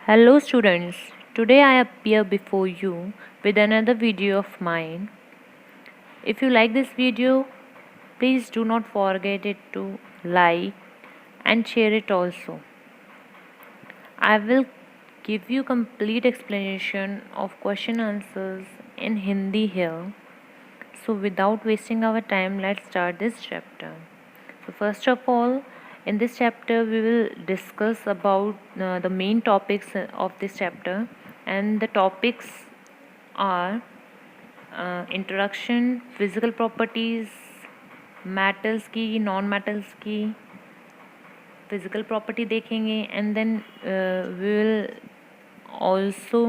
Hello students, today I appear before you with another video of mine. If you like this video, please do not forget it to like and share it also. I will give you complete explanation of question answers in Hindi here. So without wasting our time, let's start this chapter. So first of all, in this chapter we will discuss about the main topics of this chapter, and the topics are introduction, physical properties, metals की, non metals की physical property देखेंगे, and then we will also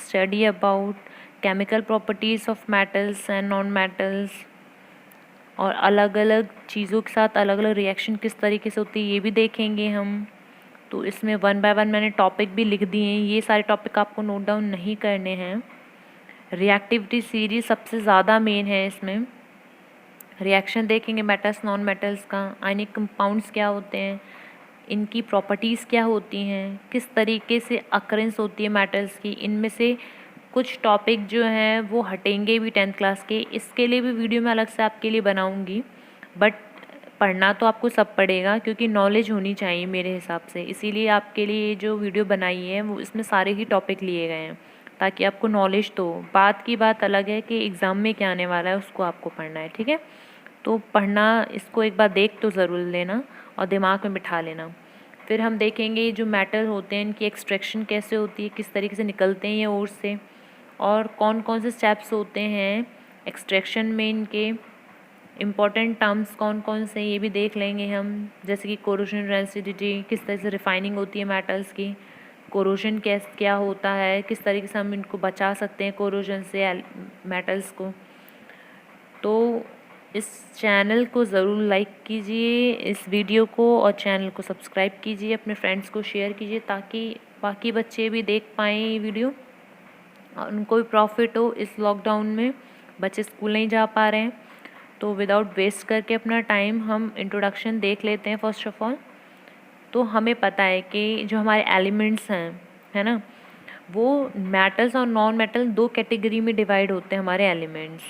study about chemical properties of metals and non metals, और अलग अलग चीज़ों के साथ अलग अलग रिएक्शन किस तरीके से होती है ये भी देखेंगे हम. तो इसमें 1 बाय 1 मैंने टॉपिक भी लिख दिए हैं, ये सारे टॉपिक आपको नोट डाउन नहीं करने हैं. रिएक्टिविटी सीरीज सबसे ज़्यादा मेन है. इसमें रिएक्शन देखेंगे मेटल्स नॉन मेटल्स का, आयनिक कंपाउंड्स क्या होते हैं, इनकी प्रॉपर्टीज़ क्या होती हैं, किस तरीके से अकरेंस होती है मेटल्स की. इनमें से कुछ टॉपिक जो हैं वो हटेंगे भी 10th क्लास के. इसके लिए भी वीडियो मैं अलग से आपके लिए बनाऊंगी, बट पढ़ना तो आपको सब पड़ेगा क्योंकि नॉलेज होनी चाहिए मेरे हिसाब से. इसीलिए आपके लिए ये जो वीडियो बनाई है वो इसमें सारे ही टॉपिक लिए गए हैं ताकि आपको नॉलेज तो. बात की बात अलग है कि एग्ज़ाम में क्या आने वाला है उसको आपको पढ़ना है, ठीक है. तो पढ़ना, इसको एक बार देख तो ज़रूर लेना और दिमाग में बिठा लेना. फिर हम देखेंगे जो मेटल होते हैं इनकी एक्सट्रैक्शन कैसे होती है, किस तरीके से निकलते हैं ये ओर से, और कौन कौन से स्टेप्स होते हैं एक्सट्रैक्शन में, इनके इम्पॉर्टेंट टर्म्स कौन कौन से ये भी देख लेंगे हम. जैसे कि कोरोजन रेसिडिटी, किस तरह से रिफाइनिंग होती है मेटल्स की, कोरोजन क्या होता है, किस तरीके से हम इनको बचा सकते हैं कोरोजन से मेटल्स को. तो इस चैनल को ज़रूर लाइक कीजिए, इस वीडियो को, और चैनल को सब्सक्राइब कीजिए, अपने फ्रेंड्स को शेयर कीजिए ताकि बाकी बच्चे भी देख पाएँ ये वीडियो और उनको भी प्रॉफिट हो. इस लॉकडाउन में बच्चे स्कूल नहीं जा पा रहे हैं, तो विदाउट वेस्ट करके अपना टाइम हम इंट्रोडक्शन देख लेते हैं. फर्स्ट ऑफ ऑल तो हमें पता है कि जो हमारे एलिमेंट्स हैं, है ना, वो मेटल्स और नॉन मेटल 2 कैटेगरी में डिवाइड होते हैं हमारे एलिमेंट्स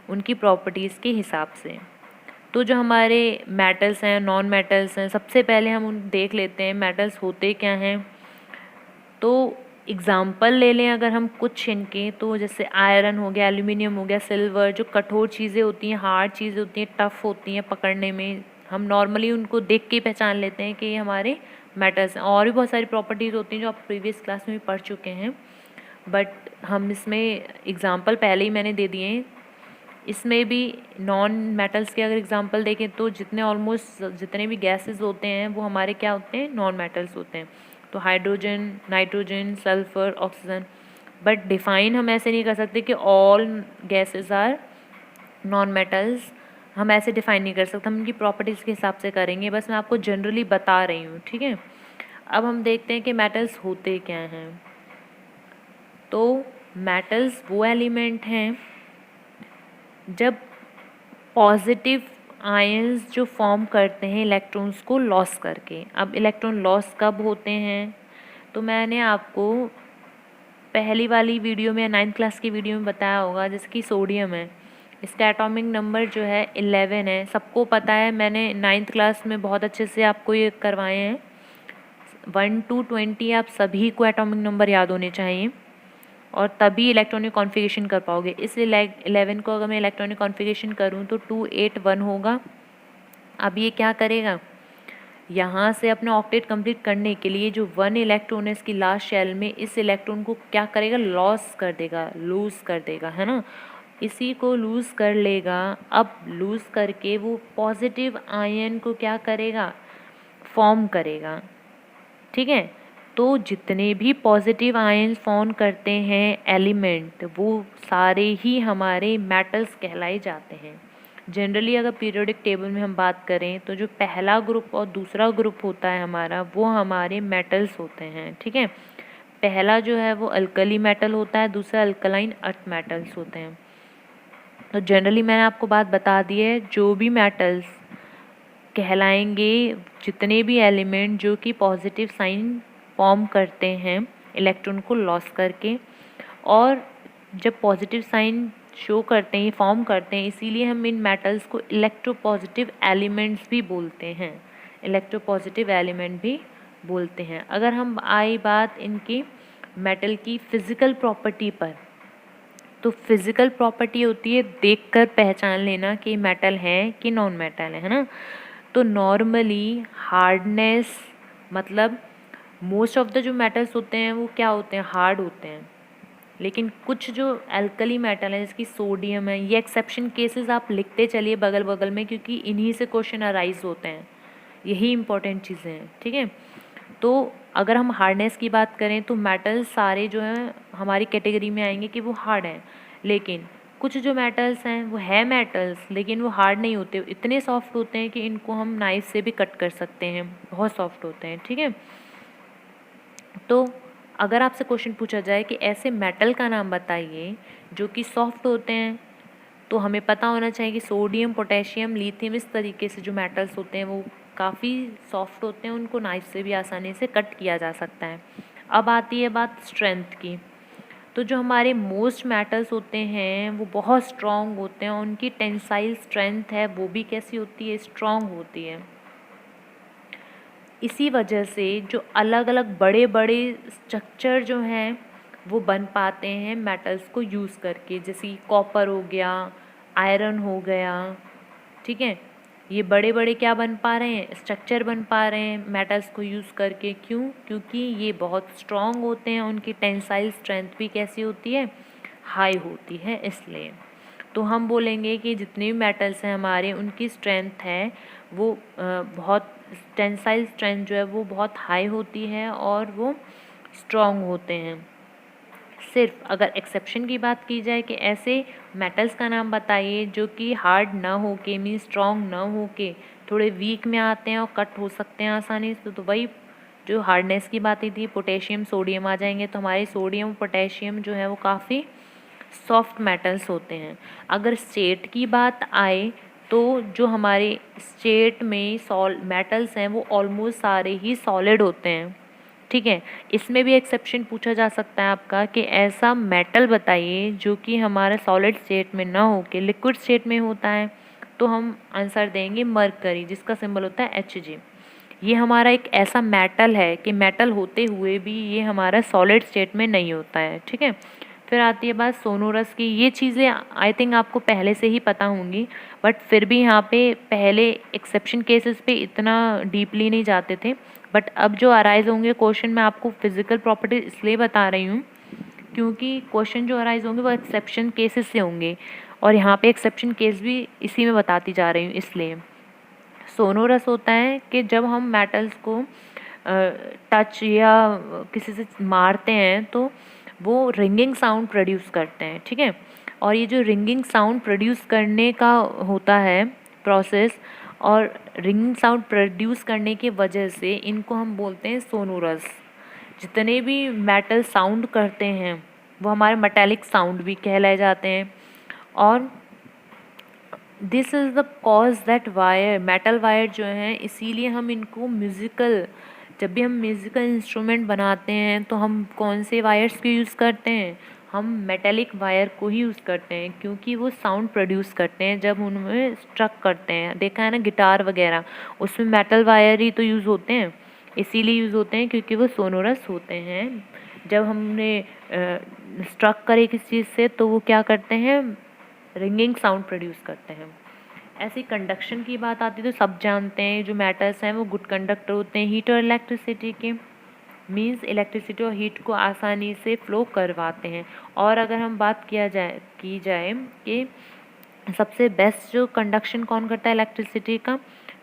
उनकी प्रॉपर्टीज़ के हिसाब से. तो जो हमारे मेटल्स हैं, नॉन मेटल्स हैं, सबसे पहले हम उन देख लेते हैं मेटल्स होते क्या हैं. तो एग्ज़ाम्पल ले लें अगर हम कुछ इनके, तो जैसे आयरन हो गया, एल्यूमिनियम हो गया, सिल्वर, जो कठोर चीज़ें होती हैं, हार्ड चीज़ें होती हैं, टफ़ होती हैं पकड़ने में, हम नॉर्मली उनको देख के पहचान लेते हैं कि ये हमारे मेटल्स हैं. और भी बहुत सारी प्रॉपर्टीज़ होती हैं जो आप प्रीवियस क्लास में भी पढ़ चुके हैं, बट हम इसमें एग्ज़ाम्पल पहले ही मैंने दे दिए हैं. इसमें भी नॉन मेटल्स के अगर एग्जांपल देखें तो जितने भी गैसेस होते हैं वो हमारे क्या होते हैं, नॉन मेटल्स होते हैं. तो hydrogen, nitrogen, sulphur, oxygen. But define हम ऐसे नहीं कर सकते कि all gases are non metals. हम ऐसे डिफाइन नहीं कर सकते, हम इनकी प्रॉपर्टीज़ के हिसाब से करेंगे. बस मैं आपको जनरली बता रही हूँ, ठीक है. अब हम देखते हैं कि मेटल्स होते क्या हैं. तो मेटल्स वो एलिमेंट हैं जब पॉजिटिव आयंस जो फॉर्म करते हैं इलेक्ट्रॉन्स को लॉस करके. अब इलेक्ट्रॉन लॉस कब होते हैं, तो मैंने आपको पहली वाली वीडियो में 9th क्लास की वीडियो में बताया होगा. जैसे कि सोडियम है, इसका एटॉमिक नंबर जो है 11 है, सबको पता है. मैंने 9th क्लास में बहुत अच्छे से आपको ये करवाए हैं. 1 to 20 आप सभी को एटॉमिक नंबर याद होने चाहिए और तभी इलेक्ट्रॉनिक कॉन्फ़िगरेशन कर पाओगे. इस 11 को अगर मैं इलेक्ट्रॉनिक कॉन्फ़िगरेशन करूँ तो 281 होगा. अब ये क्या करेगा, यहाँ से अपना ऑक्टेट कंप्लीट करने के लिए जो 1 इलेक्ट्रॉन है इसकी लास्ट शेल में, इस इलेक्ट्रॉन को क्या करेगा, लॉस कर देगा, लूज़ कर देगा, है ना. इसी को लूज़ कर लेगा. अब लूज़ करके वो पॉजिटिव आयन को क्या करेगा, फॉर्म करेगा, ठीक है. तो जितने भी पॉजिटिव आयंस फॉर्म करते हैं एलिमेंट, वो सारे ही हमारे मेटल्स कहलाए जाते हैं. जनरली अगर पीरियोडिक टेबल में हम बात करें तो जो पहला ग्रुप और दूसरा ग्रुप होता है हमारा, वो हमारे मेटल्स होते हैं, ठीक है. पहला जो है वो अल्कली मेटल होता है, दूसरा अल्कलाइन अर्थ मेटल्स होते हैं. तो जनरली मैंने आपको बात बता दी है, जो भी मेटल्स कहलाएंगे, जितने भी एलिमेंट जो कि पॉजिटिव साइन फॉर्म करते हैं इलेक्ट्रॉन को लॉस करके। और जब पॉजिटिव साइन शो करते हैं, फॉर्म करते हैं, इसीलिए हम इन मेटल्स को इलेक्ट्रोपॉजिटिव एलिमेंट्स भी बोलते हैं, इलेक्ट्रोपॉजिटिव एलिमेंट भी बोलते हैं। अगर हम आई बात इनकी मेटल की फिजिकल प्रॉपर्टी पर, तो फिजिकल प्रॉपर्टी होती है देखकर पहचान लेना कि मेटल है कि नॉन मेटल है ना। तो नॉर्मली हार्डनेस, मतलब मोस्ट ऑफ द जो मेटल्स होते हैं वो क्या होते हैं, हार्ड होते हैं। लेकिन कुछ जो एल्कली मेटल है जैसे कि सोडियम है, ये एक्सेप्शन केसेस आप लिखते चलिए बगल बगल में, क्योंकि इन्हीं से क्वेश्चन अराइज होते हैं, यही इंपॉर्टेंट चीज़ें हैं, ठीक है। तो अगर हम हार्डनेस की बात करें तो मेटल्स सारे जो हैं हमारी कैटेगरी में आएंगे कि वो हार्ड हैं। लेकिन कुछ जो मेटल्स हैं वो है मेटल्स, लेकिन वो हार्ड नहीं होते, इतने सॉफ्ट होते हैं कि इनको हम नाइफ से भी कट कर सकते हैं, बहुत सॉफ्ट होते हैं, ठीक है। तो अगर आपसे क्वेश्चन पूछा जाए कि ऐसे मेटल का नाम बताइए जो कि सॉफ्ट होते हैं, तो हमें पता होना चाहिए कि सोडियम, पोटेशियम, लिथियम, इस तरीके से जो मेटल्स होते हैं वो काफ़ी सॉफ्ट होते हैं, उनको नाइफ से भी आसानी से कट किया जा सकता है। अब आती है बात स्ट्रेंथ की। तो जो हमारे मोस्ट मेटल्स होते हैं वो बहुत स्ट्रॉन्ग होते हैं, उनकी टेंसाइल स्ट्रेंथ है वो भी कैसी होती है, स्ट्रॉन्ग होती है। इसी वजह से जो अलग अलग बड़े बड़े स्ट्रक्चर जो हैं वो बन पाते हैं मेटल्स को यूज़ करके, जैसे कॉपर हो गया, आयरन हो गया, ठीक है। ये बड़े बड़े क्या बन पा रहे हैं, स्ट्रक्चर बन पा रहे हैं मेटल्स को यूज़ करके। क्यों? क्योंकि ये बहुत स्ट्रॉन्ग होते हैं, उनकी टेंसाइल स्ट्रेंथ भी कैसी होती है, हाई होती है, इसलिए। तो हम बोलेंगे कि जितने भी मेटल्स हैं हमारे, उनकी स्ट्रेंथ है वो बहुत, टेंसाइल स्ट्रेंथ जो है वो बहुत हाई होती है और वो स्ट्रॉन्ग होते हैं। सिर्फ अगर एक्सेप्शन की बात की जाए कि ऐसे मेटल्स का नाम बताइए जो कि हार्ड ना हो के, मीन स्ट्रॉन्ग ना हो के, थोड़े वीक में आते हैं और कट हो सकते हैं आसानी से, तो वही जो हार्डनेस की बात थी, पोटेशियम, सोडियम आ जाएंगे। तो हमारे सोडियम और पोटेशियम जो है वो काफ़ी सॉफ्ट मेटल्स होते हैं। अगर स्टेट की बात आए तो जो हमारे स्टेट में मेटल्स हैं वो ऑलमोस्ट सारे ही सॉलिड होते हैं, ठीक है। इसमें भी एक्सेप्शन पूछा जा सकता है आपका कि ऐसा मेटल बताइए जो कि हमारा सॉलिड स्टेट में ना हो के लिक्विड स्टेट में होता है। तो हम आंसर देंगे मरकरी, जिसका सिंबल होता है Hg। ये हमारा एक ऐसा मेटल है कि मेटल होते हुए भी ये हमारा सॉलिड स्टेट में नहीं होता है, ठीक है। फिर आती है बात सोनोरस की। ये चीज़ें आई थिंक आपको पहले से ही पता होंगी, बट फिर भी यहाँ पे पहले एक्सेप्शन केसेस पे इतना डीपली नहीं जाते थे, बट अब जो अराइज होंगे क्वेश्चन, मैं आपको फिजिकल प्रॉपर्टी इसलिए बता रही हूँ क्योंकि क्वेश्चन जो अराइज होंगे वो एक्सेप्शन केसेस से होंगे, और यहाँ पे एक्सेप्शन केस भी इसी में बताती जा रही हूँ। इसलिए सोनोरस होता है कि जब हम मेटल्स को टच या किसी से मारते हैं तो वो रिंगिंग साउंड प्रोड्यूस करते हैं, ठीक है। और ये जो रिंगिंग साउंड प्रोड्यूस करने का होता है प्रोसेस, और रिंगिंग साउंड प्रोड्यूस करने की वजह से इनको हम बोलते हैं सोनोरस। जितने भी मेटल साउंड करते हैं वो हमारे मेटेलिक साउंड भी कहलाए जाते हैं। और this is the cause that wire, metal wire जो हैं, इसीलिए हम इनको म्यूज़िकल, जब भी हम म्यूज़िकल इंस्ट्रूमेंट बनाते हैं तो हम कौन से वायर्स को यूज़ करते हैं, हम मेटेलिक वायर को ही यूज़ करते हैं, क्योंकि वो साउंड प्रोड्यूस करते हैं जब उनमें स्ट्रक करते हैं। देखा है ना गिटार वगैरह, उसमें मेटल वायर ही तो यूज़ होते हैं, इसीलिए यूज़ होते हैं क्योंकि वो सोनोरस होते हैं। जब हमने स्ट्रक करे किसी चीज़ से तो वो क्या करते हैं, रिंगिंग साउंड प्रोड्यूस करते हैं। ऐसी कंडक्शन की बात आती है तो सब जानते हैं जो मेटल्स हैं वो गुड कंडक्टर होते हैं हीट और इलेक्ट्रिसिटी के, मींस इलेक्ट्रिसिटी और हीट को आसानी से फ्लो करवाते हैं। और अगर हम बात की जाए कि सबसे बेस्ट जो कंडक्शन कौन करता है इलेक्ट्रिसिटी का,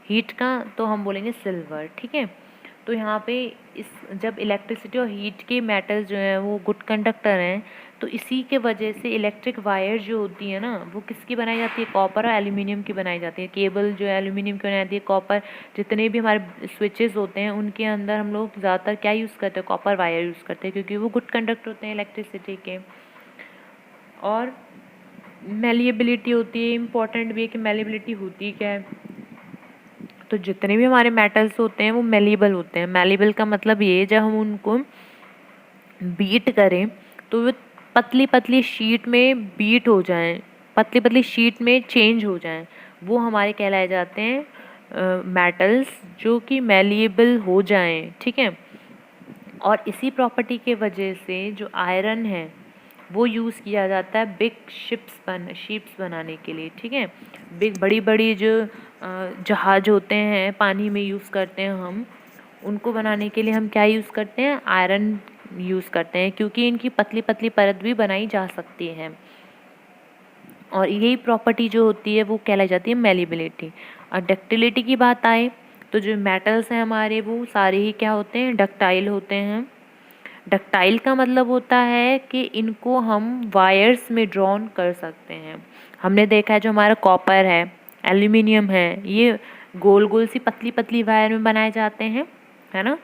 हीट का, तो हम बोलेंगे सिल्वर, ठीक है। तो यहाँ पे इस जब इलेक्ट्रिसिटी और हीट के मेटल्स जो हैं वो गुड कंडक्टर हैं, तो इसी के वजह से इलेक्ट्रिक वायर जो होती है ना वो किसकी बनाई जाती है, कॉपर और एल्यूमिनियम की बनाई जाती है। केबल जो है एल्यूमिनियम की बनाई जाती है, कॉपर, जितने भी हमारे स्विचेस होते हैं उनके अंदर हम लोग ज़्यादातर क्या यूज़ करते हैं, कॉपर वायर यूज़ करते हैं, क्योंकि वो गुड कंडक्टर होते हैं इलेक्ट्रिसिटी के। और मेलिएबिलिटी होती है, इम्पॉर्टेंट भी है कि मेलिएबिलिटी होती क्या है। तो जितने भी हमारे मेटल्स होते हैं वो मेलिएबल होते हैं। मेलिएबल का मतलब ये, जब हम उनको बीट करें तो वो पतली पतली शीट में बीट हो जाएं, पतली पतली शीट में चेंज हो जाएं, वो हमारे कहलाए जाते हैं मेटल्स, जो कि मैलिएबल हो जाएं। ठीक है। और इसी प्रॉपर्टी के वजह से जो आयरन है वो यूज़ किया जाता है बिग शिप्स बनाने के लिए। ठीक है। बिग बड़ी बड़ी जो जहाज होते हैं पानी में यूज़ करते हैं हम, उनको बनाने के लिए हम क्या यूज़ करते हैं, आयरन यूज़ करते हैं, क्योंकि इनकी पतली पतली परत भी बनाई जा सकती है। और यही प्रॉपर्टी जो होती है वो कहलाई जाती है मेलिबिलिटी। और डक्टिलिटी की बात आए तो जो मेटल्स हैं हमारे वो सारे ही क्या होते हैं, डक्टाइल होते हैं। डक्टाइल का मतलब होता है कि इनको हम वायर्स में ड्रॉन कर सकते हैं। हमने देखा है जो हमारा कॉपर है, एल्यूमिनियम है, ये गोल गोल सी पतली पतली वायर में बनाए जाते हैं, है ना।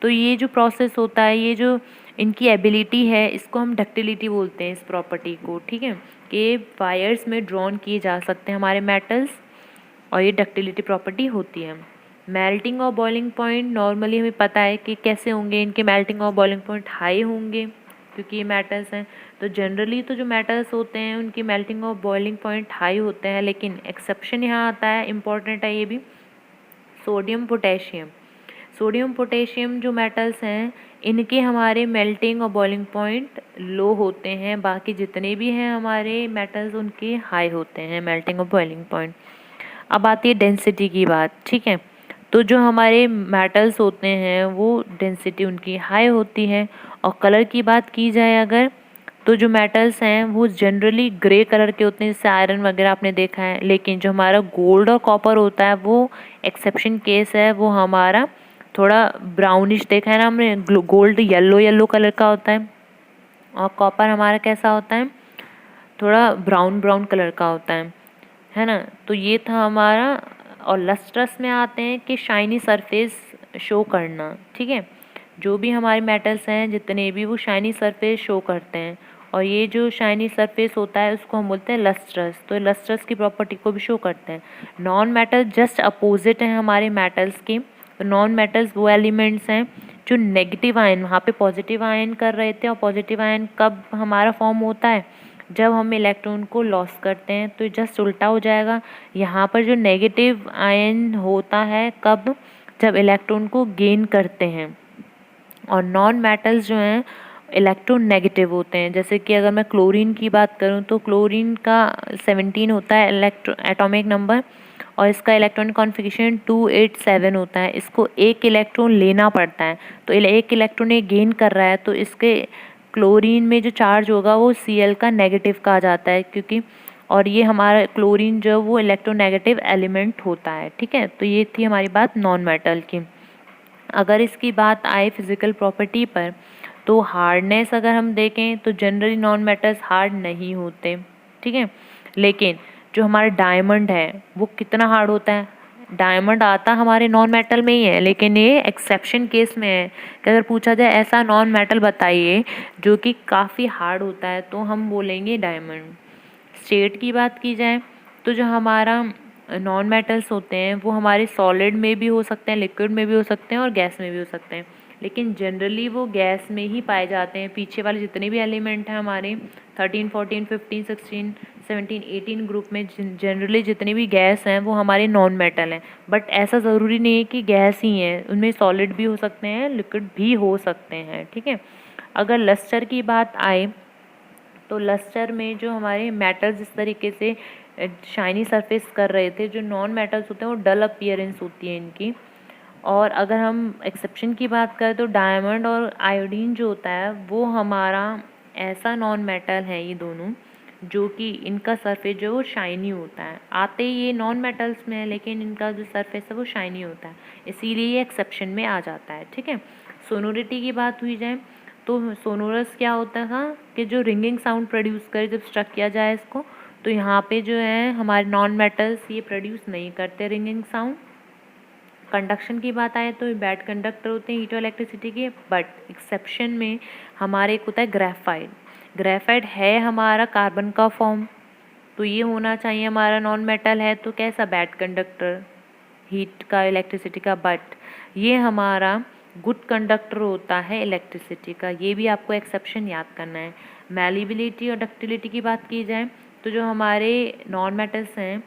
तो ये जो प्रोसेस होता है, ये जो इनकी एबिलिटी है, इसको हम डक्टिलिटी बोलते हैं, इस प्रॉपर्टी को। ठीक है। कि वायर्स में ड्रॉन किए जा सकते हैं हमारे मेटल्स, और ये डक्टिलिटी प्रॉपर्टी होती है। मेल्टिंग और बॉइलिंग पॉइंट नॉर्मली हमें पता है कि कैसे होंगे, इनके मेल्टिंग और बॉइलिंग पॉइंट हाई होंगे क्योंकि ये मेटल्स हैं। तो जनरली तो जो मेटल्स होते हैं उनकी मेल्टिंग और बॉइलिंग पॉइंट हाई होते हैं, लेकिन एक्सेप्शन यहाँ आता है, इम्पॉर्टेंट है ये भी, सोडियम पोटेशियम। सोडियम पोटेशियम जो मेटल्स हैं इनके हमारे मेल्टिंग और बॉइलिंग पॉइंट लो होते हैं, बाकी जितने भी हैं हमारे मेटल्स उनके हाई होते हैं मेल्टिंग और बॉइलिंग पॉइंट। अब आती है डेंसिटी की बात। ठीक है। तो जो हमारे मेटल्स होते हैं वो डेंसिटी उनकी हाई होती है। और कलर की बात की जाए अगर, तो जो मेटल्स हैं वो जनरली ग्रे कलर के होते हैं, जैसे आयरन वगैरह आपने देखा है, लेकिन जो हमारा गोल्ड और कॉपर होता है वो एक्सेप्शन केस है, वो हमारा थोड़ा ब्राउनिश देखा है ना हमने, गोल्ड येलो येलो कलर का होता है, और कॉपर हमारा कैसा होता है, थोड़ा ब्राउन ब्राउन कलर का होता है ना। तो ये था हमारा। और लस्ट्रस में आते हैं कि शाइनी सरफेस शो करना। ठीक है। जो भी हमारे मेटल्स हैं जितने भी, वो शाइनी सरफेस शो करते हैं, और ये जो शाइनी सरफेस होता है उसको हम बोलते हैं लस्ट्रस। तो लस्ट्रस की प्रॉपर्टी को भी शो करते हैं। नॉन मेटल जस्ट अपोजिट हैं हमारे मेटल्स के। तो नॉन मेटल्स वो एलिमेंट्स हैं जो नेगेटिव आयन, वहाँ पे पॉजिटिव आयन कर रहे थे, और पॉजिटिव आयन कब हमारा फॉर्म होता है, जब हम इलेक्ट्रॉन को लॉस करते हैं। तो जस्ट उल्टा हो जाएगा, यहाँ पर जो नेगेटिव आयन होता है कब, जब इलेक्ट्रॉन को गेन करते हैं। और नॉन मेटल्स जो हैं इलेक्ट्रो नेगेटिव होते हैं। जैसे कि अगर मैं क्लोरीन की बात करूं तो क्लोरीन का 17 होता है एटॉमिक नंबर, और इसका इलेक्ट्रॉनिक कॉन्फ़िगरेशन 287 होता है। इसको एक इलेक्ट्रॉन लेना पड़ता है, तो एक इलेक्ट्रॉन ये गेन कर रहा है, तो इसके क्लोरीन में जो चार्ज होगा वो Cl का नेगेटिव कहा जाता है, क्योंकि और ये हमारा क्लोरीन जो वो इलेक्ट्रोनेगेटिव एलिमेंट होता है। ठीक है। तो ये थी हमारी बात नॉन मेटल की। अगर इसकी बात आए फिज़िकल प्रॉपर्टी पर, तो हार्डनेस अगर हम देखें तो जनरली नॉन मेटल्स हार्ड नहीं होते। ठीक है। लेकिन जो हमारा डायमंड है वो कितना हार्ड होता है, डायमंड आता हमारे नॉन मेटल में ही है, लेकिन ये एक्सेप्शन केस में है कि अगर पूछा जाए ऐसा नॉन मेटल बताइए जो कि काफ़ी हार्ड होता है, तो हम बोलेंगे डायमंड। स्टेट की बात की जाए तो जो हमारा नॉन मेटल्स होते हैं वो हमारे सॉलिड में भी हो सकते हैं, लिक्विड में भी हो सकते हैं, और गैस में भी हो सकते हैं, लेकिन जनरली वो गैस में ही पाए जाते हैं। पीछे वाले जितने भी एलिमेंट हैं हमारे 13, 14, 15, 16, 17, 18 ग्रुप में जनरली जितने भी गैस हैं वो हमारे नॉन मेटल हैं। बट ऐसा ज़रूरी नहीं है कि गैस ही हैं, उनमें सॉलिड भी हो सकते हैं, लिक्विड भी हो सकते हैं। ठीक है। अगर लस्टर की बात आए तो लस्टर में जो हमारे मेटल्स जिस तरीके से शाइनी सरफेस कर रहे थे, जो नॉन मेटल्स होते हैं वो डल अपीयरेंस होती है इनकी। और अगर हम एक्सेप्शन की बात करें तो डायमंड और आयोडीन जो होता है वो हमारा ऐसा नॉन मेटल है, ये दोनों, जो कि इनका सरफेस जो शाइनी होता है। आते ये नॉन मेटल्स में है, लेकिन इनका जो सरफेस है वो शाइनी होता है, इसीलिए ये एक्सेप्शन में आ जाता है। ठीक है। सोनोरिटी की बात हुई जाए तो सोनोरस क्या होता था कि जो रिंगिंग साउंड प्रोड्यूस करे जब स्ट्रक किया जाए इसको, तो यहाँ पे जो है हमारे नॉन मेटल्स ये प्रोड्यूस नहीं करते रिंगिंग साउंड। कंडक्शन की बात आए तो बैड कंडक्टर होते हैं हीट और इलेक्ट्रिसिटी के, बट एक्सेप्शन में हमारे एक होता है ग्रेफाइट। ग्रेफाइट है हमारा कार्बन का फॉर्म, तो ये होना चाहिए हमारा नॉन मेटल है, तो कैसा बैड कंडक्टर हीट का इलेक्ट्रिसिटी का, बट ये हमारा गुड कंडक्टर होता है इलेक्ट्रिसिटी का। ये भी आपको एक्सेप्शन याद करना है। मैलिबिलिटी और डक्टिलिटी की बात की जाए तो जो हमारे नॉन मेटल्स हैं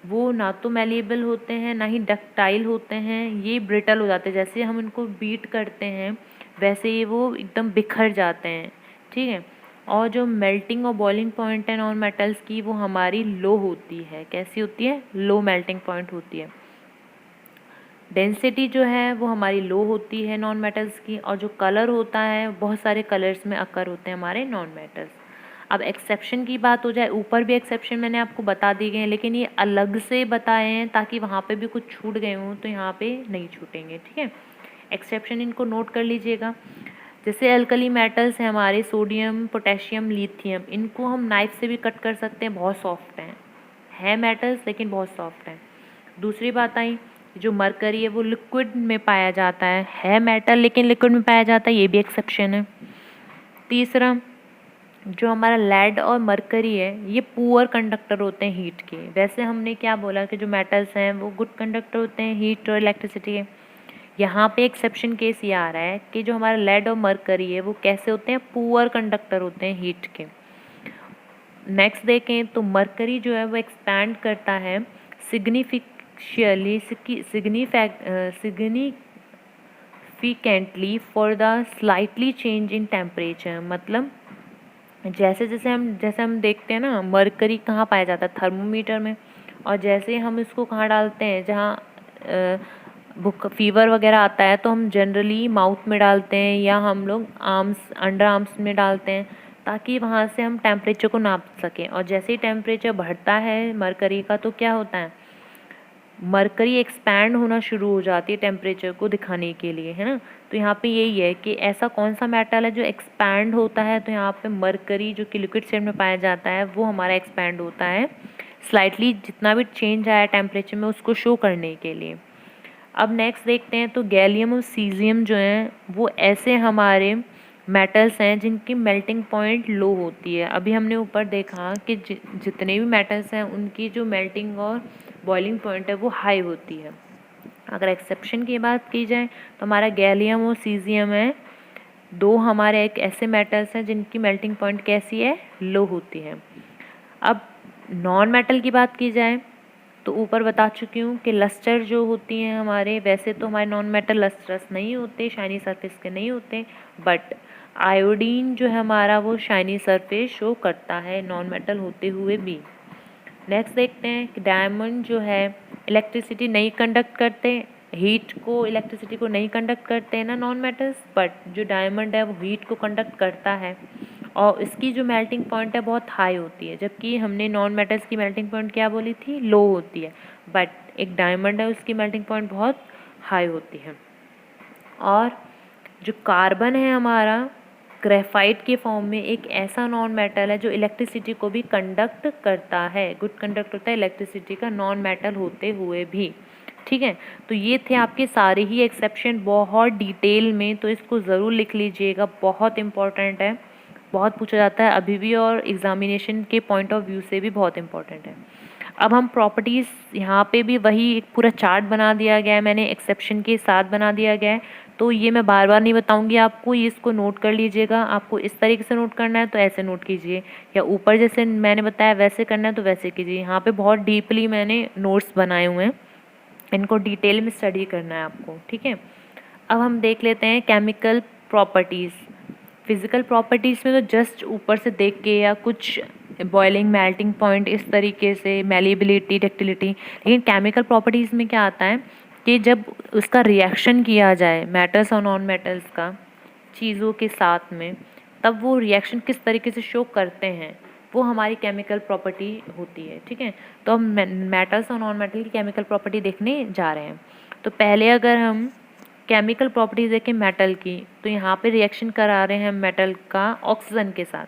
वो ना तो मैलिएबल होते हैं ना ही डक्टाइल होते हैं, ये ब्रिटल हो जाते हैं। जैसे हम इनको बीट करते हैं वैसे ही वो एकदम बिखर जाते हैं, ठीक है। और जो मेल्टिंग और बॉइलिंग पॉइंट है नॉन मेटल्स की वो हमारी लो होती है। कैसी होती है? लो मेल्टिंग पॉइंट होती है। डेंसिटी जो है वो हमारी लो होती है नॉन मेटल्स की, और जो कलर होता है बहुत सारे कलर्स में अकर होते हैं हमारे नॉन मेटल्स। अब एक्सेप्शन की बात हो जाए, ऊपर भी एक्सेप्शन मैंने आपको बता दिए गए हैं, लेकिन ये अलग से बताए हैं ताकि वहाँ पे भी कुछ छूट गए हों तो यहाँ पे नहीं छूटेंगे, ठीक है। एक्सेप्शन इनको नोट कर लीजिएगा। जैसे अल्कली मेटल्स हैं हमारे सोडियम, पोटेशियम, लिथियम, इनको हम नाइफ से भी कट कर सकते हैं, बहुत सॉफ्ट हैं, है मेटल्स लेकिन बहुत सॉफ्ट हैं। दूसरी बात आई, जो मरकरी है वो लिक्विड में पाया जाता है मेटल लेकिन लिक्विड में पाया जाता है, ये भी एक्सेप्शन है। तीसरा, जो हमारा लेड और मरकरी है ये पुअर कंडक्टर होते हैं हीट के। वैसे हमने क्या बोला कि जो मेटल्स हैं वो गुड कंडक्टर होते हैं हीट और इलेक्ट्रिसिटी के। यहाँ पे एक्सेप्शन केस ये आ रहा है कि जो हमारा लेड और मरकरी है वो कैसे होते हैं? पुअर कंडक्टर होते हैं हीट के। नेक्स्ट देखें तो मरकरी जो है वो एक्सपैंड करता है significantly for the slightly change in temperature. मतलब जैसे हम देखते हैं ना, मरकरी कहाँ पाया जाता है? थर्मोमीटर में। और जैसे हम इसको कहाँ डालते हैं, जहाँ बुक फीवर वगैरह आता है तो हम जनरली माउथ में डालते हैं या हम लोग आर्म्स, अंडर आर्म्स में डालते हैं ताकि वहाँ से हम टेम्परेचर को नाप सकें। और जैसे ही टेम्परेचर बढ़ता है मरकरी का तो क्या होता है? मरकरी एक्सपैंड होना शुरू हो जाती है टेम्परेचर को दिखाने के लिए, है ना। तो यहाँ पे यही है कि ऐसा कौन सा मेटल है जो एक्सपैंड होता है, तो यहाँ पे मरकरी जो कि लिक्विड स्टेट में पाया जाता है वो हमारा एक्सपैंड होता है स्लाइटली, जितना भी चेंज आया टेम्परेचर में उसको शो करने के लिए। अब नेक्स्ट देखते हैं तो गैलियम और सीजियम जो हैं वो ऐसे हमारे मेटल्स हैं जिनकी मेल्टिंग पॉइंट लो होती है। अभी हमने ऊपर देखा कि जितने भी मेटल्स हैं उनकी जो मेल्टिंग और बॉइलिंग पॉइंट है वो हाई होती है। अगर एक्सेप्शन की बात की जाए तो हमारा गैलियम और सीजियम है, दो हमारे एक ऐसे मेटल्स हैं जिनकी मेल्टिंग पॉइंट कैसी है? लो होती है। अब नॉन मेटल की बात की जाए तो ऊपर बता चुकी हूँ कि लस्टर जो होती हैं हमारे, वैसे तो हमारे नॉन मेटल लस्टरस नहीं होते, शाइनी सरफेस के नहीं होते, बट आयोडीन जो है हमारा वो शाइनी सरफेस शो करता है नॉन मेटल होते हुए भी। नेक्स्ट देखते हैं कि डायमंड जो है इलेक्ट्रिसिटी नहीं कंडक्ट करते, हीट को, इलेक्ट्रिसिटी को नहीं कंडक्ट करते हैं ना नॉन मेटल्स, बट जो डायमंड है वो हीट को कंडक्ट करता है और इसकी जो मेल्टिंग पॉइंट है बहुत हाई होती है, जबकि हमने नॉन मेटल्स की मेल्टिंग पॉइंट क्या बोली थी? लो होती है। बट एक डायमंड है उसकी मेल्टिंग पॉइंट बहुत हाई होती है। और जो कार्बन है हमारा ग्रेफाइट के फॉर्म में एक ऐसा नॉन मेटल है जो इलेक्ट्रिसिटी को भी कंडक्ट करता है, गुड कंडक्ट होता है इलेक्ट्रिसिटी का नॉन मेटल होते हुए भी, ठीक है। तो ये थे आपके सारे ही एक्सेप्शन बहुत डिटेल में, तो इसको ज़रूर लिख लीजिएगा, बहुत इंपॉर्टेंट है, बहुत पूछा जाता है अभी भी और एग्जामिनेशन के पॉइंट ऑफ व्यू से भी बहुत इंपॉर्टेंट है। अब हम प्रॉपर्टीज़, यहाँ पे भी वही एक पूरा चार्ट बना दिया गया है मैंने, एक्सेप्शन के साथ बना दिया गया है, तो ये मैं बार बार नहीं बताऊंगी आपको, ये इसको नोट कर लीजिएगा। आपको इस तरीके से नोट करना है तो ऐसे नोट कीजिए, या ऊपर जैसे मैंने बताया वैसे करना है तो वैसे कीजिए। यहाँ पे बहुत डीपली मैंने नोट्स बनाए हुए हैं, इनको डिटेल में स्टडी करना है आपको, ठीक है। अब हम देख लेते हैं केमिकल प्रॉपर्टीज़। फिज़िकल प्रॉपर्टीज़ में तो जस्ट ऊपर से देख के या कुछ बॉइलिंग, मेल्टिंग पॉइंट, इस तरीके से मैलिएबिलिटी, डक्टिलिटी, लेकिन केमिकल प्रॉपर्टीज़ में क्या आता है कि जब उसका रिएक्शन किया जाए मेटल्स और नॉन मेटल्स का चीज़ों के साथ में, तब वो रिएक्शन किस तरीके से शो करते हैं वो हमारी केमिकल प्रॉपर्टी होती है, ठीक है। तो हम मेटल्स और नॉन मेटल की केमिकल प्रॉपर्टी देखने जा रहे हैं। तो पहले अगर हम केमिकल प्रॉपर्टीज देखें मेटल की, तो यहाँ पे रिएक्शन करा रहे हैं मेटल का ऑक्सीजन के साथ।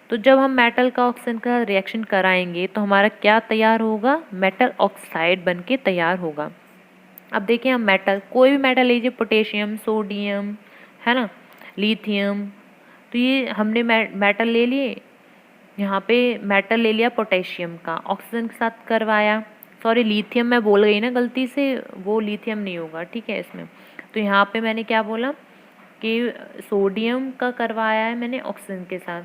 तो जब हम मेटल का ऑक्सीजन का रिएक्शन कराएंगे तो हमारा क्या तैयार होगा? मेटल ऑक्साइड बन के तैयार होगा। अब देखिए हम मेटल, कोई भी मेटल लीजिए, पोटेशियम, सोडियम, है ना, लिथियम, तो ये हमने मेटल ले लिए, यहाँ पे मेटल ले लिया पोटेशियम का, ऑक्सीजन के साथ करवाया, सॉरी लिथियम मैं बोल गई ना गलती से, वो लिथियम नहीं होगा, ठीक है इसमें। तो तो यहाँ पे मैंने क्या बोला कि सोडियम का करवाया है मैंने ऑक्सीजन के साथ,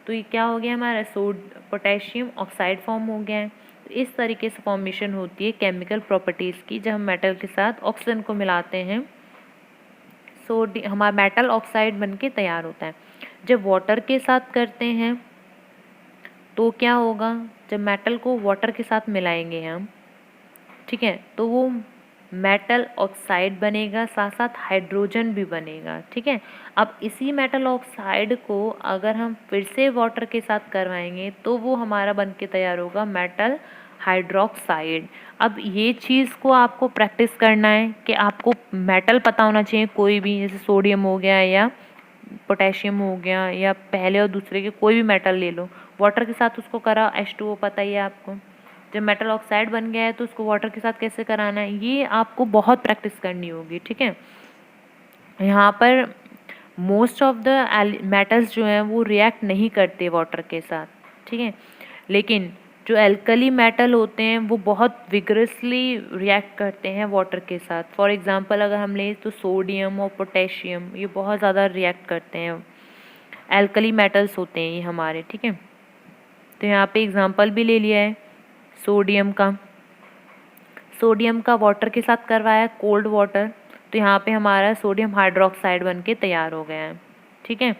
तो ये क्या हो गया हमारा पोटेशियम ऑक्साइड फॉर्म हो गया है। तो इस तरीके से फॉर्मेशन होती है केमिकल प्रॉपर्टीज़ की जब हम मेटल के साथ ऑक्सीजन को मिलाते हैं, हमारा मेटल ऑक्साइड बन के तैयार होता है। जब वाटर के साथ करते हैं तो क्या होगा, जब मेटल को वाटर के साथ मिलाएंगे हम, ठीक है, तो वो मेटल ऑक्साइड बनेगा, साथ साथ हाइड्रोजन भी बनेगा, ठीक है। अब इसी मेटल ऑक्साइड को अगर हम फिर से वाटर के साथ करवाएंगे तो वो हमारा बन के तैयार होगा मेटल हाइड्रोक्साइड। अब ये चीज़ को आपको प्रैक्टिस करना है कि आपको मेटल पता होना चाहिए, कोई भी, जैसे सोडियम हो गया या पोटेशियम हो गया या पहले और दूसरे के कोई भी मेटल ले लो, वाटर के साथ उसको करा, H2O पता ही है आपको। जब मेटल ऑक्साइड बन गया है तो उसको वाटर के साथ कैसे कराना है, ये आपको बहुत प्रैक्टिस करनी होगी, ठीक है। यहाँ पर मोस्ट ऑफ द मेटल्स जो हैं वो रिएक्ट नहीं करते वाटर के साथ, ठीक है, लेकिन जो एल्कली मेटल होते हैं वो बहुत विगरसली रिएक्ट करते हैं वाटर के साथ। फॉर एग्जांपल अगर हम लें तो सोडियम और पोटेशियम ये बहुत ज़्यादा रिएक्ट करते हैं, एल्कली मेटल्स होते हैं ये हमारे, ठीक है। तो यहाँ पे एग्जांपल भी ले लिया है सोडियम का वाटर के साथ करवाया कोल्ड वाटर, तो यहाँ पे हमारा सोडियम हाइड्रोक्साइड बन के तैयार हो गया है, ठीक है।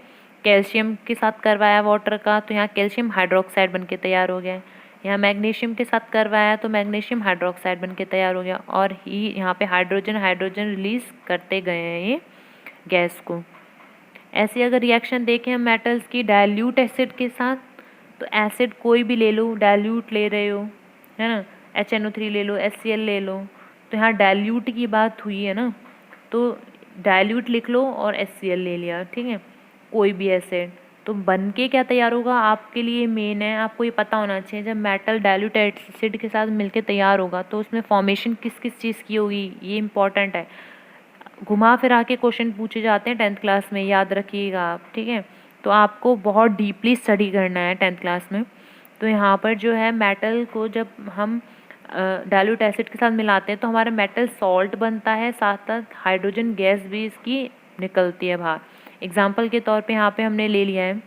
कैल्शियम के साथ करवाया वाटर का, तो यहाँ कैल्शियम हाइड्रोक्साइड बन के तैयार हो गया है। यहाँ मैग्नीशियम के साथ करवाया तो मैग्नीशियम हाइड्रोक्साइड बन के तैयार हो गया, और ही यहाँ पे हाइड्रोजन रिलीज करते गए हैं ये गैस को। ऐसे अगर रिएक्शन देखें हम मेटल्स की डाइल्यूट एसिड के साथ, तो एसिड कोई भी ले लो, डाइल्यूट ले रहे हो, है ना, HNO3 ले लो, HCl ले लो, तो यहाँ डाइल्यूट की बात हुई है ना, तो डाइल्यूट लिख लो और HCl ले लिया, ठीक है, कोई भी एसिड। तो बन के क्या तैयार होगा आपके लिए मेन है, आपको ये पता होना चाहिए जब मेटल डाइल्यूट एसिड के साथ मिलके तैयार होगा तो उसमें फॉर्मेशन किस किस चीज़ की होगी, ये इंपॉर्टेंट है। घुमा फिरा के क्वेश्चन पूछे जाते हैं 10th क्लास में, याद रखिएगा आप, ठीक है। तो आपको बहुत डीपली स्टडी करना है 10th क्लास में। तो यहाँ पर जो है मेटल को जब हम डाइल्यूट एसिड के साथ मिलाते हैं तो हमारा मेटल सॉल्ट बनता है, साथ साथ हाइड्रोजन गैस भी इसकी निकलती है बाहर। एग्जाम्पल के तौर पे यहाँ पे हमने ले लिया है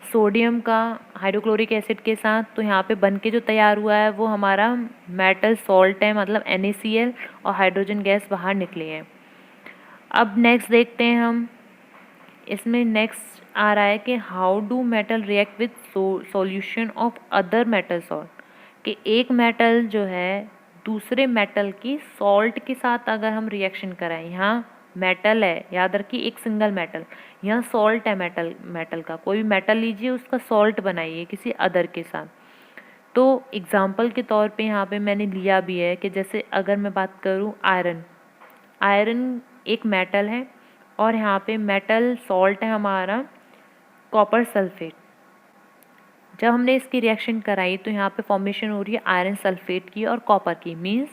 सोडियम का हाइड्रोक्लोरिक एसिड के साथ, तो यहाँ पे बन के जो तैयार हुआ है वो हमारा मेटल सॉल्ट है, मतलब NaCl, और हाइड्रोजन गैस बाहर निकली है। अब नेक्स्ट देखते हैं हम, इसमें नेक्स्ट आ रहा है कि how do metal react with solution of other metal salt, कि एक मेटल जो है दूसरे मेटल की सॉल्ट के साथ अगर हम रिएक्शन कराएं, यहाँ मेटल है, याद रखिए एक सिंगल मेटल, यहाँ सॉल्ट है मेटल का, कोई भी मेटल लीजिए उसका सॉल्ट बनाइए किसी अदर के साथ। तो एग्जाम्पल के तौर पे यहाँ पे मैंने लिया भी है कि जैसे अगर मैं बात करूँ आयरन एक मेटल है और यहाँ पे मेटल सॉल्ट है हमारा कॉपर सल्फेट। जब हमने इसकी रिएक्शन कराई तो यहाँ पे फॉर्मेशन हो रही है आयरन सल्फेट की और कॉपर की, मीन्स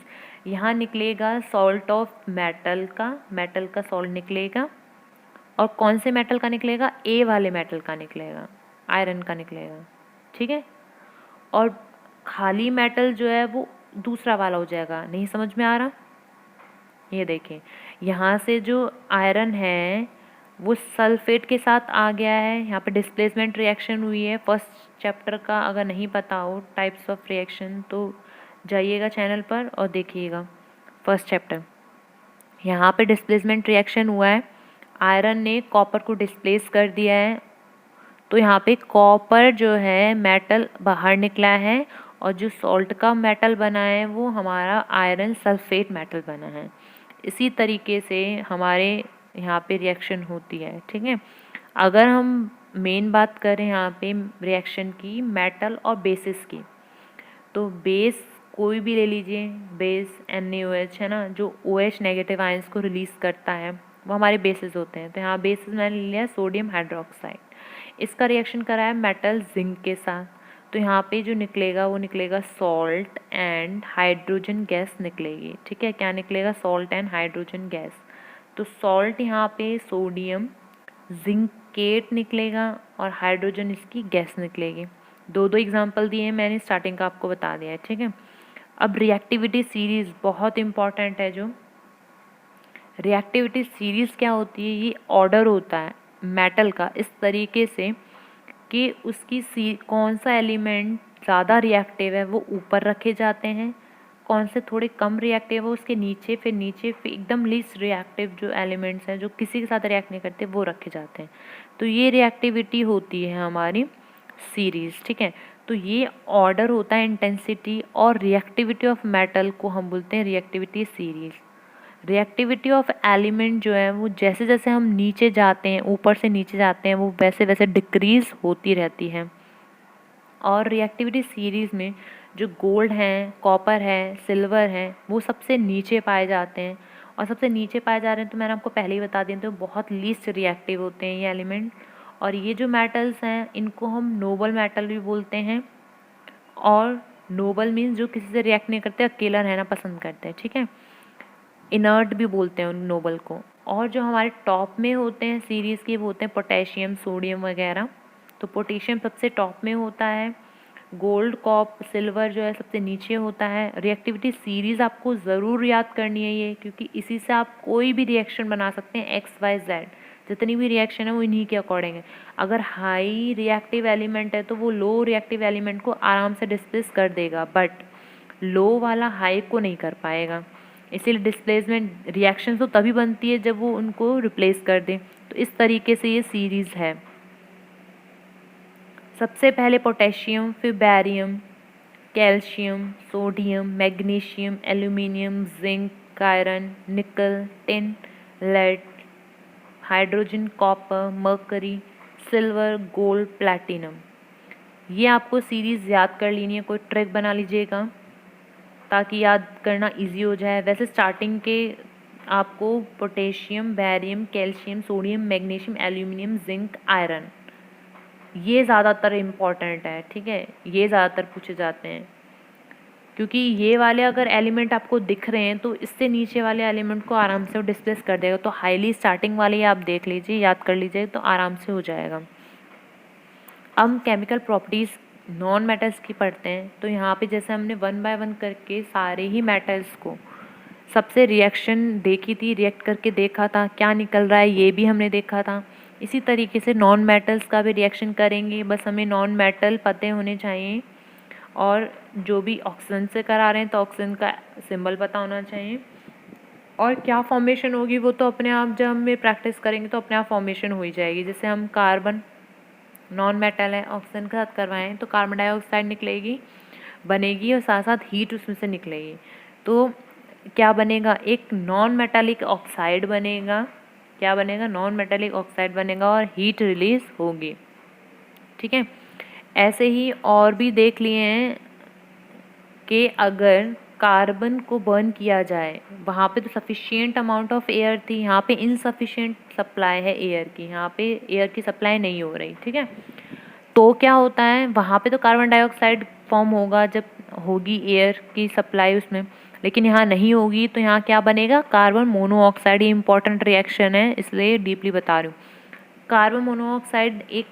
यहाँ निकलेगा सॉल्ट ऑफ मेटल का सॉल्ट निकलेगा, और कौन से मेटल का निकलेगा, ए वाले मेटल का निकलेगा, आयरन का निकलेगा, ठीक है। और खाली मेटल जो है वो दूसरा वाला हो जाएगा। नहीं समझ में आ रहा, ये देखें यहाँ से जो आयरन है वो सल्फेट के साथ आ गया है, यहाँ पे डिस्प्लेसमेंट रिएक्शन हुई है। फर्स्ट चैप्टर का अगर नहीं पता हो टाइप्स ऑफ रिएक्शन तो जाइएगा चैनल पर और देखिएगा फर्स्ट चैप्टर। यहाँ पे डिस्प्लेसमेंट रिएक्शन हुआ है, आयरन ने कॉपर को डिस्प्लेस कर दिया है, तो यहाँ पे कॉपर जो है मेटल बाहर निकला है, और जो सॉल्ट का मेटल बना है वो हमारा आयरन सल्फेट मेटल बना है। इसी तरीके से हमारे यहाँ पे रिएक्शन होती है, ठीक है। अगर हम मेन बात करें यहाँ पे रिएक्शन की मेटल और बेसिस की, तो बेस कोई भी ले लीजिए, बेस NaOH है ना, जो OH नेगेटिव आयंस को रिलीज करता है वो हमारे बेसिस होते हैं। तो यहाँ बेसिस मैंने ले लिया सोडियम हाइड्रोक्साइड, इसका रिएक्शन कराया मेटल जिंक के साथ, तो यहाँ पे जो निकलेगा वो निकलेगा सॉल्ट एंड हाइड्रोजन गैस निकलेगी, ठीक है। क्या निकलेगा, सॉल्ट एंड हाइड्रोजन गैस। तो सॉल्ट यहाँ पे सोडियम जिंकेट निकलेगा और हाइड्रोजन इसकी गैस निकलेगी। दो एग्जाम्पल दिए मैंने, स्टार्टिंग का आपको बता दिया है, ठीक है। अब रिएक्टिविटी सीरीज बहुत इंपॉर्टेंट है, जो रिएक्टिविटी सीरीज़ क्या होती है, ये ऑर्डर होता है मेटल का इस तरीके से कि उसकी कौन सा एलिमेंट ज़्यादा रिएक्टिव है वो ऊपर रखे जाते हैं, कौन से थोड़े कम रिएक्टिव है उसके नीचे, फिर एकदम लीस्ट रिएक्टिव जो एलिमेंट्स हैं जो किसी के साथ रिएक्ट नहीं करते वो रखे जाते हैं। तो ये रिएक्टिविटी होती है हमारी सीरीज़, ठीक है। तो ये ऑर्डर होता है इंटेंसिटी और रिएक्टिविटी ऑफ मेटल को हम बोलते हैं reactivity series. Reactivity of element जो है वो जैसे जैसे हम नीचे जाते हैं, ऊपर से नीचे जाते हैं, वो वैसे वैसे डिक्रीज होती रहती है। और रिएक्टिविटी सीरीज़ में जो गोल्ड है, कॉपर है, सिल्वर है, वो सबसे नीचे पाए जाते हैं। और सबसे नीचे पाए जा रहे हैं तो मैंने आपको पहले ही बता दिया, तो बहुत लीस्ट रिएक्टिव होते हैं ये एलिमेंट। और ये जो मेटल्स हैं इनको हम नोबल मेटल भी बोलते हैं। और नोबल मीन्स जो किसी से रिएक्ट नहीं करते, अकेला रहना पसंद करते हैं, ठीक है। इनर्ट भी बोलते हैं उन नोबल को। और जो हमारे टॉप में होते हैं सीरीज़ के, वो होते हैं पोटेशियम, सोडियम वगैरह। तो पोटेशियम सबसे टॉप में होता है, गोल्ड, सिल्वर जो है सबसे नीचे होता है। रिएक्टिविटी सीरीज़ आपको ज़रूर याद करनी है ये, क्योंकि इसी से आप कोई भी रिएक्शन बना सकते हैं, एक्स वाई जेड जितनी भी रिएक्शन है वो इन्हीं के अकॉर्डिंग है। अगर हाई रिएक्टिव एलिमेंट है तो वो लो रिएक्टिव एलिमेंट को आराम से डिस्प्लेस कर देगा, बट लो वाला हाई को नहीं कर पाएगा। इसीलिए डिस्प्लेसमेंट रिएक्शन तो तभी बनती है जब वो उनको रिप्लेस कर दे। तो इस तरीके से ये सीरीज़ है। सबसे पहले पोटेशियम, फिर barium, calcium, sodium, magnesium, aluminium, zinc, iron, nickel, tin, lead, hydrogen, copper, mercury, silver, gold, platinum. ये आपको सीरीज़ याद कर लेनी है, कोई ट्रिक बना लीजिएगा ताकि याद करना इजी हो जाए। वैसे स्टार्टिंग के आपको potassium, barium, calcium, sodium, magnesium, aluminium, zinc, iron, ये ज़्यादातर इम्पॉर्टेंट है, ठीक है। ये ज़्यादातर पूछे जाते हैं क्योंकि ये वाले अगर एलिमेंट आपको दिख रहे हैं तो इससे नीचे वाले एलिमेंट को आराम से वो डिस्प्लेस कर देगा। तो हाईली स्टार्टिंग वाले आप देख लीजिए, याद कर लीजिए, तो आराम से हो जाएगा। अब केमिकल प्रॉपर्टीज़ नॉन मेटल्स की पढ़ते हैं। तो यहाँ पे जैसे हमने वन बाय वन करके सारे ही मेटल्स को सबसे रिएक्शन देखी थी, रिएक्ट करके देखा था, क्या निकल रहा है ये भी हमने देखा था। इसी तरीके से नॉन मेटल्स का भी रिएक्शन करेंगे, बस हमें नॉन मेटल पते होने चाहिए। और जो भी ऑक्सीजन से करा रहे हैं तो ऑक्सीजन का सिंबल पता होना चाहिए। और क्या फॉर्मेशन होगी वो तो अपने आप, जब हम प्रैक्टिस करेंगे तो अपने आप फॉर्मेशन हो ही जाएगी। जैसे हम कार्बन नॉन मेटल है, ऑक्सीजन के साथ करवाएं तो कार्बन डाइऑक्साइड निकलेगी, बनेगी, और साथ साथ हीट उसमें से निकलेगी। तो क्या बनेगा, एक नॉन मेटालिक ऑक्साइड बनेगा। क्या बनेगा, नॉन मेटालिक ऑक्साइड बनेगा और हीट रिलीज होगी, ठीक है। ऐसे ही और भी देख लिए हैं कि अगर कार्बन को बर्न किया जाए, वहाँ पे तो सफिशिएंट अमाउंट ऑफ एयर थी, यहाँ पे इनसफिशिएंट सप्लाई है एयर की, यहाँ पे एयर की सप्लाई नहीं हो रही, ठीक है। तो क्या होता है, वहाँ पे तो कार्बन डाइऑक्साइड फॉर्म होगा जब होगी एयर की सप्लाई उसमें, लेकिन यहाँ नहीं होगी। तो यहाँ क्या बनेगा, कार्बन मोनोऑक्साइड। ये इंपॉर्टेंट रिएक्शन है इसलिए डीपली बता रही हूँ। कार्बन मोनोऑक्साइड एक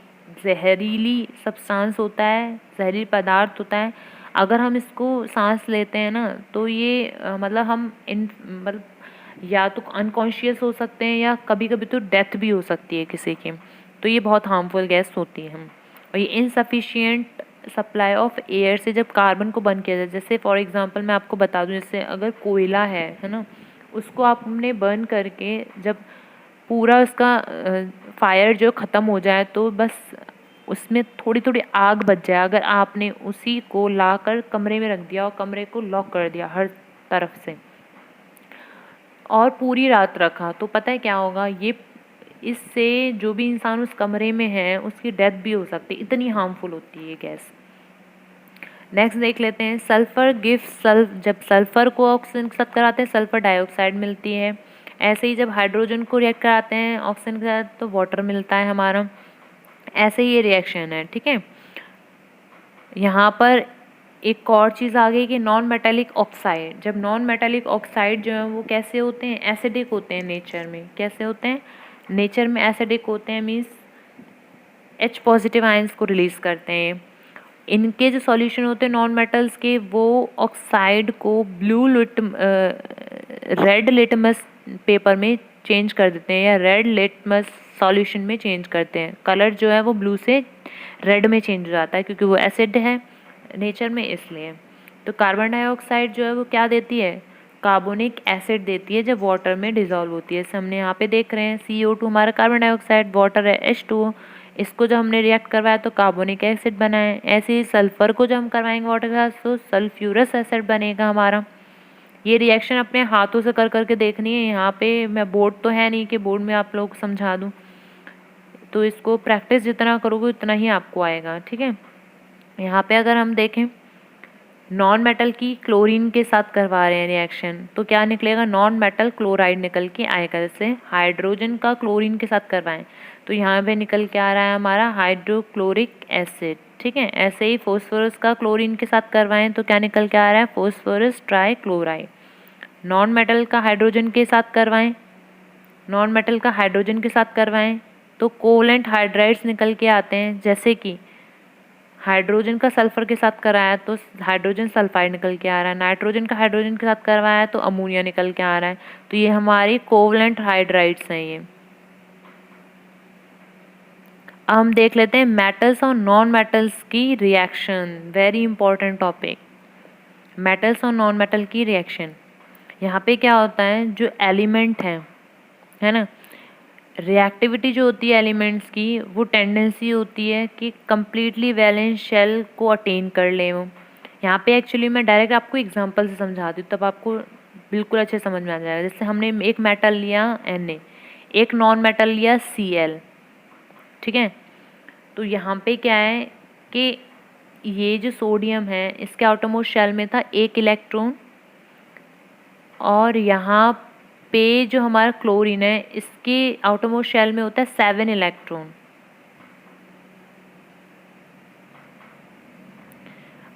जहरीली सब्सटेंस होता है, जहरीली पदार्थ होता है। अगर हम इसको सांस लेते हैं ना तो ये मतलब हम मतलब या तो अनकॉन्शियस हो सकते हैं या कभी कभी तो डेथ भी हो सकती है किसी की। तो ये बहुत हार्मफुल गैस होती है। और ये इनसफिशिएंट सप्लाई ऑफ एयर से जब कार्बन को बर्न किया जाए, जैसे फॉर एग्जांपल मैं आपको बता दूं, जैसे अगर कोयला है ना, उसको आपने बर्न करके जब पूरा उसका फायर जो ख़त्म हो जाए तो बस उसमें थोड़ी थोड़ी आग बच जाए, अगर आपने उसी को लाकर कमरे में रख दिया और कमरे को लॉक कर दिया हर तरफ से और पूरी रात रखा, तो पता है क्या होगा, ये इससे जो भी इंसान उस कमरे में है उसकी डेथ भी हो सकती है, इतनी हार्मफुल होती है ये गैस। नेक्स्ट देख लेते हैं, सल्फर जब सल्फर को ऑक्सीजन के साथ कराते हैं सल्फर डाइऑक्साइड मिलती है। ऐसे ही जब हाइड्रोजन को रिएक्ट कराते हैं ऑक्सीजन के साथ तो वाटर मिलता है हमारा। ऐसे ही ये रिएक्शन है, ठीक है। यहाँ पर एक और चीज़ आ गई कि नॉन मेटालिक ऑक्साइड। जब नॉन मेटालिक ऑक्साइड जो है वो कैसे होते हैं, एसिडिक होते हैं नेचर में। कैसे होते हैं, नेचर में एसिडिक होते हैं, मीन्स H पॉजिटिव आयंस को रिलीज़ करते हैं। इनके जो सॉल्यूशन होते हैं नॉन मेटल्स के, वो ऑक्साइड को रेड लिटमस पेपर में चेंज कर देते हैं या रेड लिटमस सॉल्यूशन में चेंज करते हैं। कलर जो है वो ब्लू से रेड में चेंज हो जाता है क्योंकि वो एसिड है नेचर में, इसलिए। तो कार्बन डाइऑक्साइड जो है वो क्या देती है, कार्बोनिक एसिड देती है जब वाटर में डिजॉल्व होती है। जैसे हमने यहाँ पे देख रहे हैं CO2 हमारा कार्बन डाइऑक्साइड, वाटर है H2O, इसको जब हमने रिएक्ट करवाया तो कार्बोनिक एसिड बना है। ऐसे ही सल्फर को जब हम करवाएंगे वाटर के साथ तो सल्फ्यूरस एसिड बनेगा हमारा। ये रिएक्शन अपने हाथों से कर करके देखनी है। यहाँ पे मैं बोर्ड तो है नहीं कि बोर्ड में आप लोग समझा दूँ, तो इसको प्रैक्टिस जितना करोगे उतना ही आपको आएगा, ठीक है। यहाँ पे अगर हम देखें नॉन मेटल की क्लोरीन के साथ करवा रहे हैं रिएक्शन, तो क्या निकलेगा, नॉन मेटल क्लोराइड निकल के आएगा। जैसे हाइड्रोजन का क्लोरीन के साथ करवाएं तो यहाँ पे निकल के आ रहा है हमारा हाइड्रोक्लोरिक एसिड, ठीक है। ऐसे ही फोस्फोरस का क्लोरीन के साथ करवाएं तो क्या निकल के आ रहा है, फोस्फोरस ट्राईक्लोराइड। नॉन मेटल का हाइड्रोजन के साथ करवाएं, नॉन मेटल का हाइड्रोजन के साथ करवाएं तो कोवलेंट हाइड्राइड्स निकल के आते हैं। जैसे कि हाइड्रोजन का सल्फर के साथ कराया तो हाइड्रोजन सल्फाइड निकल के आ रहा है, नाइट्रोजन का हाइड्रोजन के साथ करवाया तो अमोनिया निकल के आ रहा है। तो ये हमारी कोवलेंट हाइड्राइड्स हैं ये। अब हम देख लेते हैं मेटल्स और नॉन मेटल्स की reaction, very important topic, metals और नॉन मेटल की रिएक्शन। यहाँ पे क्या होता है, जो एलिमेंट है ना, रिएक्टिविटी जो होती है एलिमेंट्स की, वो टेंडेंसी होती है कि कम्प्लीटली वैलेंस शेल को अटेन कर ले वो। यहाँ पे एक्चुअली मैं डायरेक्ट आपको एग्जांपल से समझाती हूँ, तब आपको बिल्कुल अच्छे समझ में आ जाएगा। जैसे हमने एक मेटल लिया Na, एक नॉन मेटल लिया Cl, ठीक है। तो यहाँ पे क्या है कि ये जो सोडियम है इसके आउटरमोस्ट शेल में था 1 इलेक्ट्रॉन, और यहाँ पे जो हमारा क्लोरीन है इसके आउटरमोस्ट शेल में होता है 7 इलेक्ट्रॉन।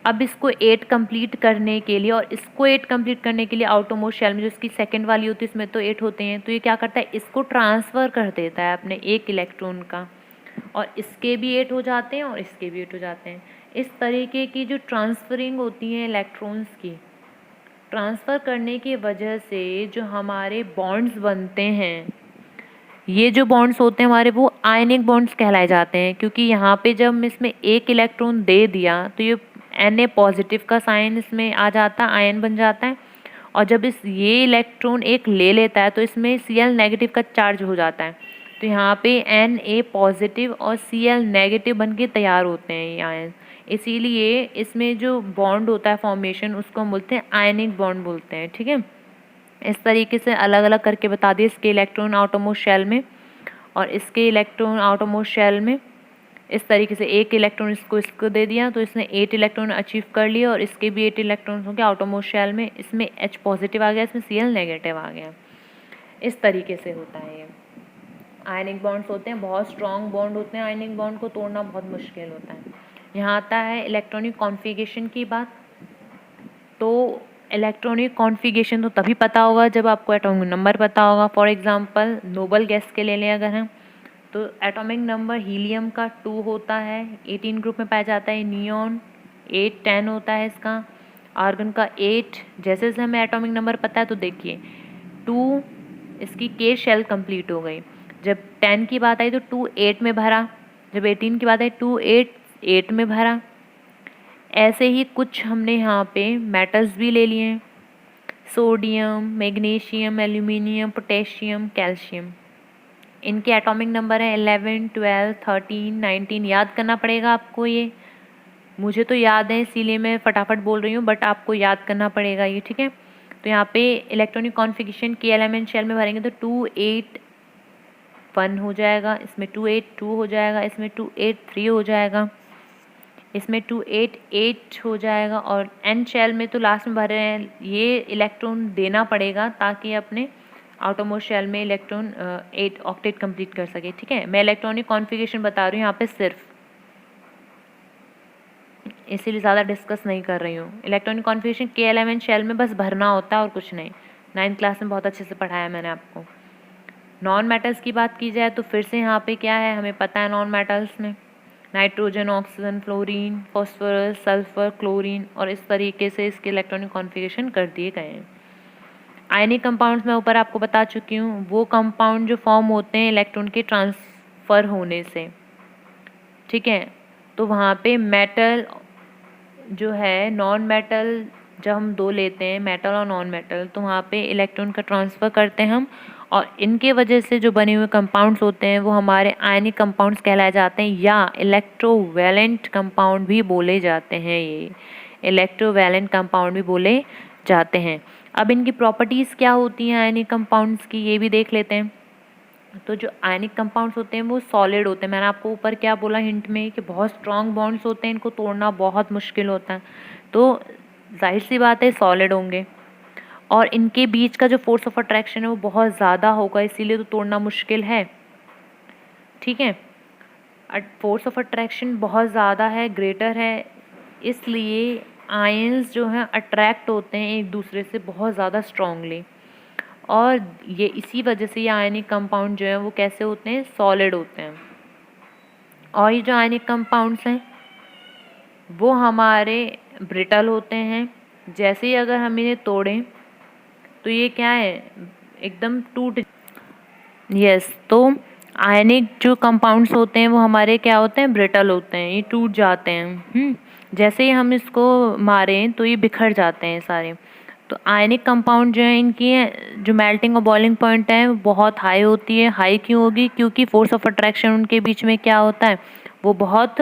अब इसको 8 कंप्लीट करने के लिए और इसको 8 कंप्लीट करने के लिए आउटरमोस्ट शेल में जो इसकी सेकंड वाली होती है इसमें तो 8 होते हैं, तो ये क्या करता है, इसको ट्रांसफ़र कर देता है अपने 1 इलेक्ट्रॉन का, और इसके भी 8 हो जाते हैं और इसके भी 8 हो जाते हैं। इस तरीके की जो ट्रांसफरिंग होती है इलेक्ट्रॉन्स की, ट्रांसफ़र करने की वजह से जो हमारे बॉन्ड्स बनते हैं, ये जो बॉन्ड्स होते हैं हमारे वो आयनिक बॉन्ड्स कहलाए जाते हैं। क्योंकि यहाँ पे जब हम इसमें 1 इलेक्ट्रॉन दे दिया तो ये Na पॉजिटिव का साइन इसमें आ जाता है, आयन बन जाता है, और जब ये इलेक्ट्रॉन एक ले लेता है तो इसमें Cl नेगेटिव का चार्ज हो जाता है। तो यहाँ पे Na पॉजिटिव और Cl नेगेटिव बन के तैयार होते हैं ये आयन। इसीलिए इसमें जो बॉन्ड होता है फॉर्मेशन उसको हम बोलते हैं आयनिक बॉन्ड बोलते हैं, ठीक है। इस तरीके से अलग अलग करके बता दिए, इसके इलेक्ट्रॉन आउटरमोस्ट शेल में और इसके इलेक्ट्रॉन आउटरमोस्ट शेल में। इस तरीके से 1 इलेक्ट्रॉन इसको दे दिया तो इसने 8 इलेक्ट्रॉन अचीव कर लिए, और इसके भी 8 इलेक्ट्रॉन हो गए आउटरमोस्ट शेल में। इसमें H पॉजिटिव आ गया, इसमें Cl नेगेटिव आ गया। इस तरीके से होता है ये। आयनिक बॉन्ड्स होते हैं, बहुत स्ट्रॉन्ग बॉन्ड होते हैं, आयनिक बॉन्ड को तोड़ना बहुत मुश्किल होता है। यहाँ आता है इलेक्ट्रॉनिक कॉन्फ़िगरेशन की बात। तो इलेक्ट्रॉनिक कॉन्फ़िगरेशन तो तभी पता होगा जब आपको एटॉमिक नंबर पता होगा। फॉर एग्जांपल नोबल गैस के ले लें अगर हम, तो एटॉमिक नंबर हीलियम का 2 होता है, 18 ग्रुप में पाया जाता है। नियॉन 8 10 होता है इसका, आर्गन का 8। जैसे जैसे हमें एटॉमिक नंबर पता है तो देखिए 2 इसकी के शेल कंप्लीट हो गई। जब 10 की बात आई तो 2 8 में भरा, जब 18 की बात आई 2 8 8 में भरा। ऐसे ही कुछ हमने यहाँ पे मेटल्स भी ले लिए हैं, sodium, magnesium, aluminium, potassium, calcium. इनके एटॉमिक नंबर हैं 11 12 13 19। याद करना पड़ेगा आपको ये, मुझे तो याद है इसीलिए मैं फटाफट बोल रही हूँ, बट आपको याद करना पड़ेगा ये, ठीक है। तो यहाँ पे इलेक्ट्रॉनिक कॉन्फ़िगरेशन के एलिमेंट शेल में भरेंगे तो 2 8 1 हो जाएगा, इसमें 2 8 2 हो जाएगा, इसमें 2 8 3 हो जाएगा, इसमें 2 8 8 हो जाएगा, और एन शेल में तो लास्ट में भर रहे हैं, ये इलेक्ट्रॉन देना पड़ेगा ताकि अपने आउटरमोस्ट शेल में इलेक्ट्रॉन 8 ऑक्टेट कंप्लीट कर सके, ठीक है। मैं इलेक्ट्रॉनिक कॉन्फ़िगरेशन बता रही हूँ यहाँ पे सिर्फ, इसीलिए ज़्यादा डिस्कस नहीं कर रही हूँ। इलेक्ट्रॉनिक कॉन्फ़िगरेशन के एलिमेंट शेल में बस भरना होता है और कुछ नहीं। 9th क्लास में बहुत अच्छे से पढ़ाया मैंने आपको। नॉन मेटल्स की बात की जाए तो फिर से यहाँ पे क्या है, हमें पता है नॉन मेटल्स में nitrogen, oxygen, fluorine, phosphorus, sulphur, chlorine, और इस तरीके से इसके इलेक्ट्रॉनिक कॉन्फ़िगरेशन कर दिए गए हैं। आयनिक कंपाउंड्स मैं ऊपर आपको बता चुकी हूँ, वो कंपाउंड जो फॉर्म होते हैं इलेक्ट्रॉन के ट्रांसफ़र होने से, ठीक है। तो वहाँ पे मेटल जो है, नॉन मेटल जब हम दो लेते हैं, मेटल और नॉन मेटल, तो वहाँ पे इलेक्ट्रॉन का ट्रांसफ़र करते हैं हम, और इनके वजह से जो बने हुए कंपाउंड्स होते हैं वो हमारे आयनिक कंपाउंड्स कहलाए जाते हैं, या इलेक्ट्रोवैलेंट कंपाउंड भी बोले जाते हैं। ये इलेक्ट्रोवैलेंट कंपाउंड भी बोले जाते हैं। अब इनकी प्रॉपर्टीज़ क्या होती हैं आयनिक कंपाउंड्स की, ये भी देख लेते हैं। तो जो आयनिक कंपाउंड्स होते हैं वो सॉलिड होते हैं। मैंने आपको ऊपर क्या बोला हिंट में कि बहुत स्ट्रॉन्ग बॉन्ड्स होते हैं, इनको तोड़ना बहुत मुश्किल होता है, तो जाहिर सी बात है सॉलिड होंगे। और इनके बीच का जो फोर्स ऑफ अट्रैक्शन है वो बहुत ज़्यादा होगा, इसीलिए तो तोड़ना मुश्किल है, ठीक है। फोर्स ऑफ अट्रैक्शन बहुत ज़्यादा है, ग्रेटर है, इसलिए आयंस जो हैं अट्रैक्ट होते हैं एक दूसरे से बहुत ज़्यादा स्ट्रांगली, और ये इसी वजह से ये आयनिक कंपाउंड जो है वो कैसे होते हैं, सॉलिड होते हैं। और ये जो आयनिक कंपाउंड्स हैं वो हमारे ब्रिटल होते हैं, जैसे ही अगर हम इन्हें तोड़ें तो ये क्या है, एकदम टूट, यस। तो आयनिक जो कंपाउंड्स होते हैं वो हमारे क्या होते हैं, ब्रिटल होते हैं, ये टूट जाते हैं। जैसे ही हम इसको मारें तो ये बिखर जाते हैं सारे। तो आयनिक कंपाउंड जो है इनकी जो मेल्टिंग और बॉइलिंग पॉइंट है वो बहुत हाई होती है। हाई क्यों होगी, क्योंकि फोर्स ऑफ अट्रैक्शन उनके बीच में क्या होता है, वो बहुत